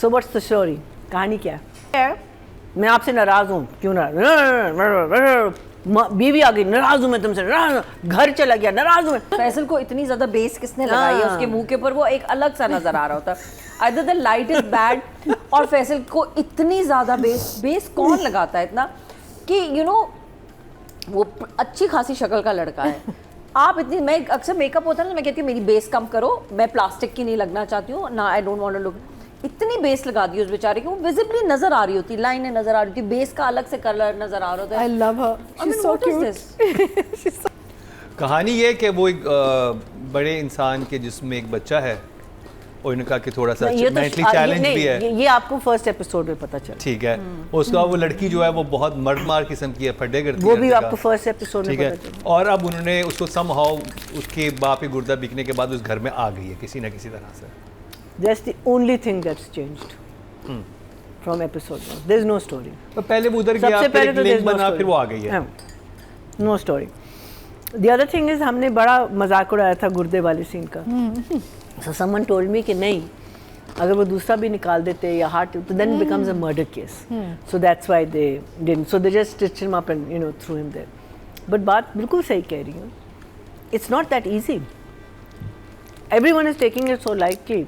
So what's the story? कहानी क्या है? मैं आपसे नाराज हूँ। क्यों नाराज? बीवी आ गई, नाराज हूँ मैं तुमसे, घर चला गया, नाराज हूँ मैं। फैसल को इतनी ज्यादा बेस किसने लगाई है उसके मुंह के ऊपर, वो एक अलग सा नजर आ रहा होता है। Either the light is bad और फैसल को इतनी ज्यादा बेस कौन लगाता है इतना कि वो अच्छी खासी शक्ल का लड़का है। आप इतनी, मैं अक्सर मेकअप होता है ना, मैं कहती हूँ मेरी बेस कम करो, मैं प्लास्टिक की नहीं लगना चाहती हूँ ना, I don't want to look. इतनी बेस लगा दी उस बेचारे की, वो विजिबली नजर आ रही होती, लाइनें नजर आ रही होती, बेस का अलग से कलर नजर आ रहा होता है। I love her, she is so cute. कहानी ये है कि वो एक बड़े इंसान के जिसमें एक बच्चा है और इनका कि थोड़ा सा मेंटली चैलेंज भी है। ये आपको फर्स्ट एपिसोड में पता चला। ठीक है, उसका वो लड़की जो है वो बहुत मर्दमार किस्म की है, फड्डे करती है, वो भी आपको फर्स्ट एपिसोड में पता चला। और अब उन्होंने उसको समहाउ उसके बाप के गुर्दा बिकने के बाद उस घर में आ गई है किसी ना किसी तरह से। That's the only thing that's changed from episode 1. There's no story. तो पहले वो उधर गया, फिर एक लिंक बना, फिर वो आ गई है। No story. The other thing is हमने बड़ा मजाक उड़ाया था गुर्दे वाले सीन का। So someone told me कि नहीं, अगर वो दूसरा भी निकाल देते या हार्ट, तो then it becomes a murder case. So that's why they didn't. So they just stitched him up and threw him there. But बात बिल्कुल सही कह रही हूँ. It's not that easy. Everyone is taking it so lightly.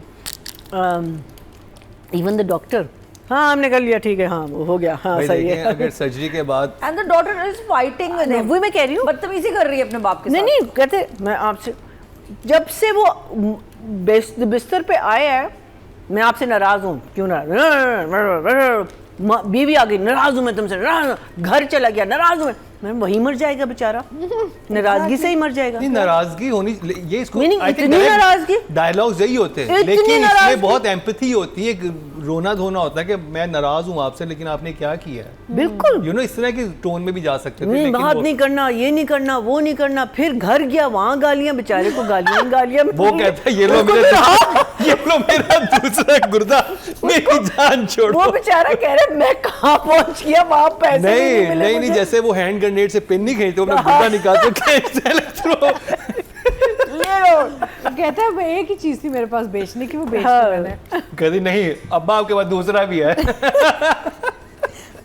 Even the doctor, हाँ हमने कर लिया, ठीक है, हाँ वो हो गया, हाँ सही है। अगर सर्जरी के बाद and the daughter is fighting with him, वही मैं कह रही हूँ, बदतमीजी कर रही है अपने बाप के साथ। नहीं कहते, मैं आपसे जब से वो बिस्तर पे आया है, मैं आपसे नाराज हूँ। क्यों नाराज? बीवी आ गई, नाराज हूँ मैं तुमसे, घर चला गया, नाराज हूँ मैं वही मर जाएगा बेचारा, नाराजगी से ही मर जाएगा। नहीं, नाराजगी होनी, ये इसको इतनी नाराजगी, डायलॉग्स यही होते हैं, लेकिन इसमें बहुत एम्पैथी होती है, रोना धोना होता है कि मैं नाराज हूँ आपसे, लेकिन आपने क्या किया है। बिल्कुल इस तरह के टोन में भी जा सकते थे, लेकिन बात नहीं करना, ये नहीं करना, वो नहीं करना, फिर घर गया, वहाँ गालियाँ, बेचारे को गालियाँ वो कहता है ये लो मेरा दूसरा गुर्दा, मेरी जान छोड़ो। वो बेचारा कह रहा है मैं कहाँ पहुँच गया, वहाँ पैसे नहीं, जैसे वो हैंड ग्रेनेड से पिन नहीं खींचते, अपना गुर्दा निकाल के कहता है एक ही चीज थी मेरे पास बेचने की, वो बेच दी मैंने। कहती नहीं, अब्बा आपके पास दूसरा भी है।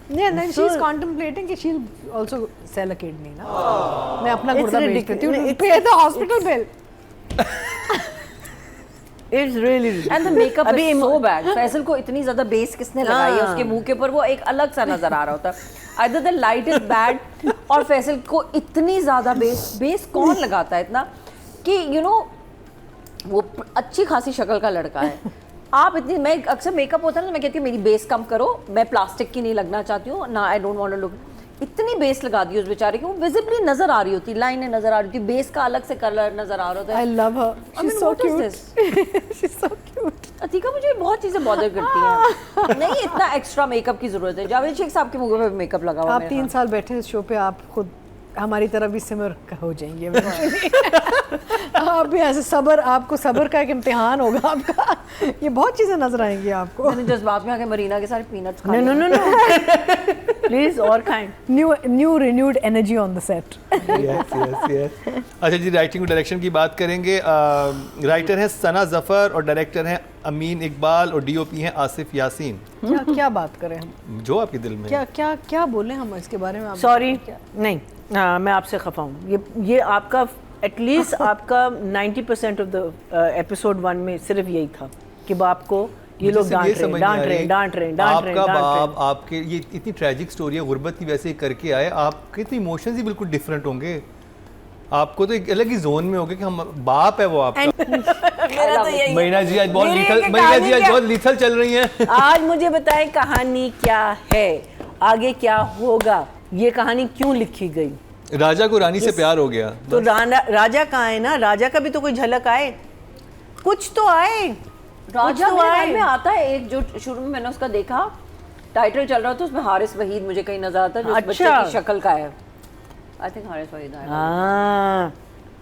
Yeah, then she's contemplating कि she'll also sell a kidney ना। मैं अपना गुर्दा बेच देती हूँ, pay the hospital bill. It's really and the makeup is so bad. Faisal को इतनी ज्यादा बेस किसने लगाई है उसके मुंह के ऊपर, वो एक अलग सा नजर आ रहा होता है। Either the light is bad और फैसल को इतनी ज्यादा बेस कौन लगाता है इतना कि वो अच्छी खासी शक्ल का लड़का है। आप इतनी, मैं अक्सर मेकअप होता है ना, मैं कहती हूँ मेरी बेस कम करो, मैं प्लास्टिक की नहीं लगना चाहती हूँ ना, I don't want to look. इतनी बेस लगा दी उस बेचारे की, वो विजिबली नजर आ रही होती, लाइनें नजर आ रही होती, बेस का अलग से कलर नजर आ रहा होता है। I love her, she is so cute, she is so cute. Atika मुझे बहुत चीजें बॉदर करती हैं। नहीं, इतना एक्स्ट्रा मेकअप की जरूरत है। जावेद शेख साहब के मुंह पे मेकअप लगा हुआ है। आप 3 साल बैठे इस शो पे, आप खुद हमारी तरह भी सिमर हो जाएंगे। आप भी ऐसे सब्र, आपको सब्र का एक इम्तिहान होगा आपका, ये बहुत चीजें नजर आएंगी आपको। मैंने जज्बात में आके मरीना के सारे पीनट्स खाए। No. प्लीज और खाएं। New renewed energy on the set. Yes. अच्छा जी, राइटिंग और डायरेक्शन की बात करेंगे। राइटर है सना जफर और डायरेक्टर है अमीन इकबाल और डीओपी हैं आसिफ यासीन। क्या बात करें हम, जो आपके दिल में क्या बोले हम इसके बारे में? सॉरी नहीं, मैं आपसे खफा हूँ। ये आपका एटलीस्ट आपका 90% ऑफ द एपिसोड 1 में सिर्फ यही था कि बाप को ये लोग डांट रहे हैं। आपका बाप, आपके ये इतनी ट्रेजिक स्टोरी है, गुर्बत की वैसे करके आए, आपके तो इमोशंस ही बिल्कुल डिफरेंट होंगे। आपको तो एक अलग ही जोन में होगा कि हम बाप है वो आपका। महीना जी आज बहुत लीथल चल रही हैं। आज मुझे बताएं कहानी क्या है, आगे क्या होगा, ये कहानी क्यों लिखी गई? राजा को रानी से प्यार हो गया, तो राजा कहाँ है ना, राजा का भी तो कोई झलक आए, कुछ तो आए। राजा मेरे माइंड में आता है एक, जो शुरू में मैंने उसका देखा, टाइटल चल रहा था उसमें हारिस वहीद मुझे कहीं नजर आता है, जो बच्चे की शक्ल का है। आई थिंक हारिस वहीद आएगा। हाँ,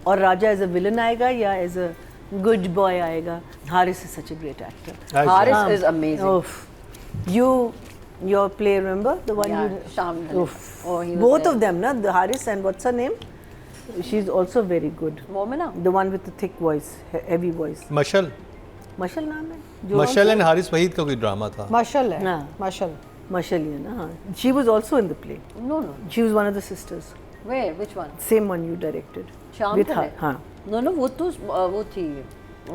और राजा एज अ विलन आएगा या एज अ गुड बॉय आएगा? Haris is such a great actor. Haris is amazing. Your play, remember the one Sham. both of them, na, the Haris and what's her name? She's also very good. Momina, the one with the thick voice, heavy voice. मशल मशल नाम है जो मशल and Haris Waheed का कोई drama था। Martial है, हाँ। Martial. मशल ही है ना, हाँ। She was also in the play. No, no. She was one of the sisters. Where? Which one? Same one you directed. शाम With को her, है? हाँ. No, no, वो थी.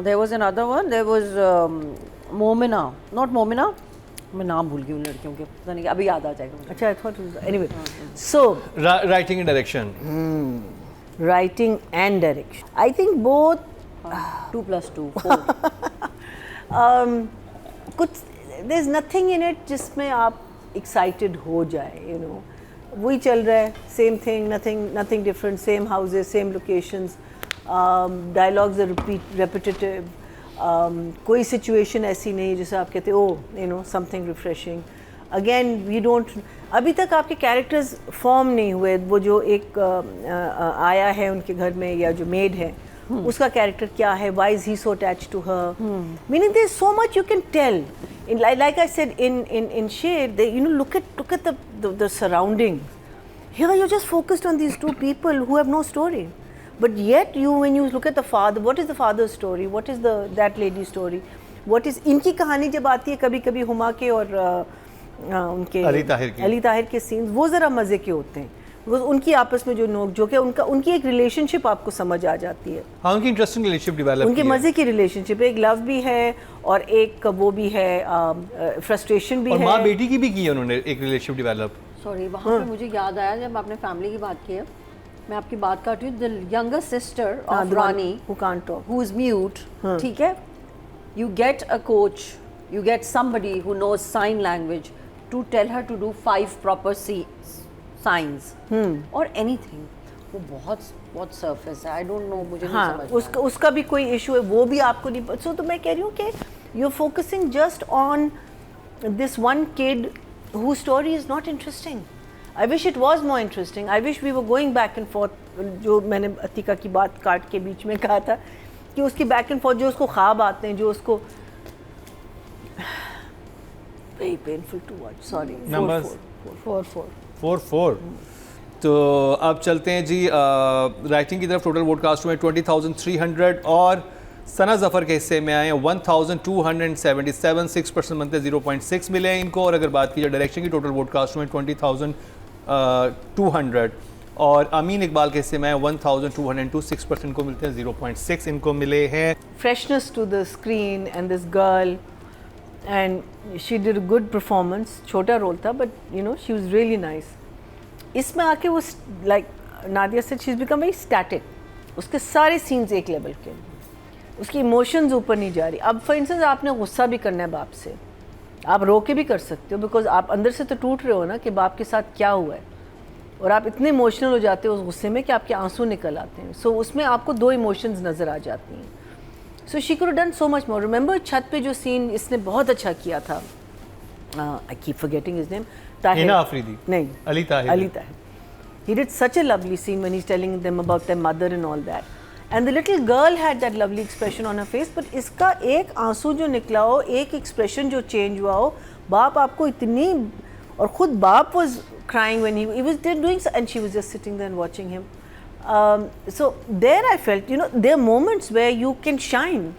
There was another one. There was Momina. Not Momina. मैं नाम भूल गई उन लड़कियों के, पता नहीं अभी याद आ जाएगा मुझे. अच्छा, I thought it was anyway. So writing and direction, writing and direction. I think both. 2 + 2 4. कुछ there's nothing in it जिसमें आप excited हो जाए, you know. वही चल रहा है, same thing, nothing different, same houses, same locations, dialogues are repetitive. कोई situation ऐसी नहीं जिसे आप कहते हो, you know, something refreshing. Again, we don't. अभी तक आपके characters form नहीं हुए. वो जो एक आया है उनके घर में या जो maid है, उसका character क्या है? Why is he so attached to her? Meaning there's so much you can tell. Like I said in Shade, you know, look at the surroundings. Here you're just focused on these two people who have no story. But yet when you look at the father, what is the father's story? What is that lady's story? What is इनकी कहानी जब आती है कभी-कभी हुमा के और उनके अली ताहिर के सीन्स, वो ज़रा मज़े के होते हैं. Because उनकी आपस में जो नोक-झोंक है, उनकी एक रिलेशनशिप आपको समझ आ जाती है. हाँ, उनकी इंटरेस्टिंग रिलेशनशिप डेवलप उनके मज़े की रिलेशनशिप है, एक लव भी है और एक वो भी है, फ्रस्ट्रेशन भी है. और माँ बेटी की भी की है उन्होंने एक रिलेशनशिप डेवलप. सॉरी, वहाँ पे मुझे याद आया जब आपने फैमिली की बात की है, मैं आपकी बात काट रही हूँ. The younger sister of Rani who can't talk, who is mute, ठीक है, you get a coach, you get somebody who knows sign language to tell her to do 5 proper signs or anything. वो बहुत surface है. I don't know, मुझे नहीं हाँ, समझ. उसका भी कोई इशू है, वो भी आपको नहीं. सो तो मैं कह रही हूँ कि you're focusing just on this one kid whose story is not interesting. I wish it was more interesting. I wish we were going back and forth. जो मैंने अतिका की बात काट के बीच में कहा था कि उसकी बैक एंड फोर्थ जो उसको ख्वाब आते हैं, जो उसको very painful to watch. Sorry. Numbers 4-4. तो अब चलते हैं जी राइटिंग की तरफ. टोटल वोट कास्ट हुए 20,300 और सना जफ़र के हिस्से में आए हैं 1,277. 6% बनते 0.6 मिले हैं इनको. और अगर बात की जाए डायरेक्शन की, टोटल वोट कास्ट हुए 20,200 और अमीन इकबाल के हिस्से में आए 1,202. 6% को मिलते हैं, 0.6 इनको मिले हैं. Freshness to the screen and this girl, and she did a good performance. छोटा रोल था, but you know she was really nice. इसमें आके वो like Nadia said, she's become very static. उसके सारे scenes एक लेवल के, उसकी इमोशंस ऊपर नहीं जा रही. अब फॉर इंस्टेंस आपने गुस्सा भी करना है बाप से, आप रो के भी कर सकते हो, बिकॉज आप अंदर से तो टूट रहे हो ना कि बाप के साथ क्या हुआ है, और आप इतने इमोशनल हो जाते हो उस गुस्से में कि आपके आंसू निकल आते हैं. सो उसमें आपको 2 इमोशंस नज़र आ जाती हैं. So she could have done so much more. Remember छत पे जो सीन इसने बहुत अच्छा किया था, I keep forgetting his name, Hina Afridi नहीं, Ali Tahir. He did such a lovely scene when he's telling them about their mother and all that. And the little girl had that lovely expression on her face. But इसका एक आंसू जो निकला हो, एक expression जो change हुआ हो, बाप आपको इतनी, और खुद बाप was crying when he was doing, and she was just sitting there and watching him. So there I felt, you know, there are moments where you can shine.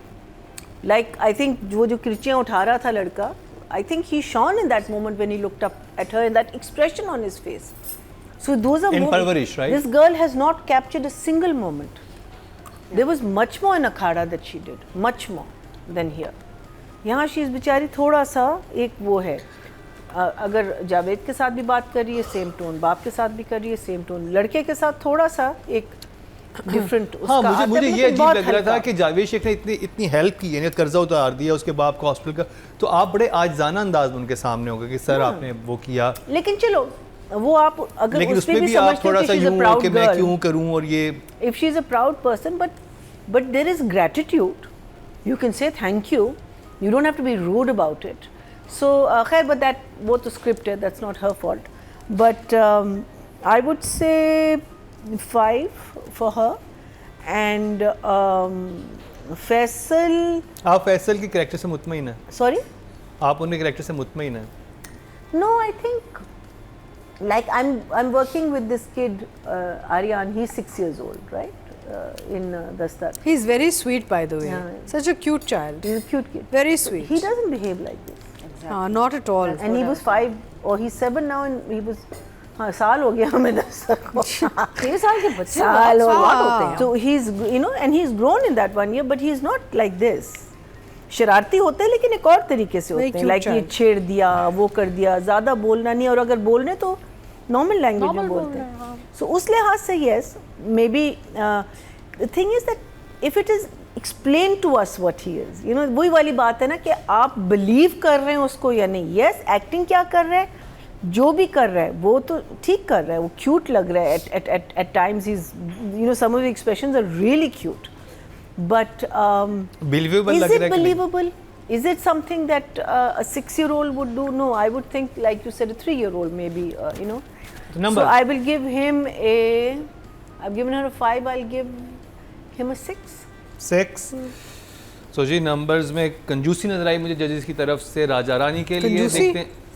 Like I think वो जो किरचियाँ उठा रहा था लड़का, I think he shone in that moment when he looked up at her, and that expression on his face. So those are In moments. Parvarish, right? This girl has not captured a single moment. There was much more in Akhada that she did, much more than here. यहाँ she is बेचारी थोड़ा सा एक वो है, अगर जावेद के साथ भी बात कर रही है सेम टोन, बाप के साथ भी कर रही है सेम टोन, लड़के के साथ थोड़ा सा एक डिफरेंट. हाँ, मुझे ये अजीब लग रहा था कि जावेद शेख ने इतनी हेल्प की, यानी कर्जा उतार दिया उसके बाप को हॉस्पिटल का, तो आप बड़े आजाना अंदाज में उनके सामने होगा कि सर आपने वो किया. लेकिन चलो वो आप अगर लेकिन उसमें उसमें भी भी आप समझते थोड़ा हो सा कि she's a यूं proud कि मैं girl, क्यों करूं, और ये if she is a proud person, but there is gratitude. You can say thank you. You don't have to be rude about it. So खैर, but that वो तो script है, that's not her fault. But I would say 5 for her. And Faisal, आप फैसल के character से मुतमईन हैं? sorry, आप उनके कैरेक्टर से मुतमईन हैं? no, I think like I'm working with this kid Aryan. He's 6 years old, right? in Dastar. He's very sweet, by the way. Yeah. Such a cute child. He's a cute kid. Very sweet. He doesn't behave like this. Not at all. And he was 5 or he's 7 now, and he was. हाँ साल हो गया हमें Dastar को. 6 साल के बच्चे साल और बहुत होते हैं. So he's, you know, and he's grown in that 1 year, but he's not like this. शरारती होते हैं लेकिन एक और तरीके से Very होते हैं. cute Like ये child. छेड़ दिया, वो कर दिया, ज़्यादा बोलना नहीं, और अगर बोल रहे तो नॉर्मल लैंग्वेज में बोलते हैं. सो उस लिहाज से yes, may be the thing is that if it is explain to us what he is, you know, वही वाली बात है ना कि आप बिलीव कर रहे हैं उसको या नहीं. यस, एक्टिंग क्या कर रहे हैं, जो भी कर रहा है वो तो ठीक कर रहा है, वो क्यूट लग रहा है. At times he is, you know, some of the expressions are really cute, but believable is लग रहा it है कि नहीं? believable? Is it something that a 6-year-old would do? No, I would think, like you said, a 3-year-old maybe, you know. Number. So I will give him a, I've given her a 5, I'll give him a 6. 6. So जी numbers में कंजूसी नजर आई मुझे जजेस की तरफ से राजा रानी के लिए. कंजूसी? देखते हैं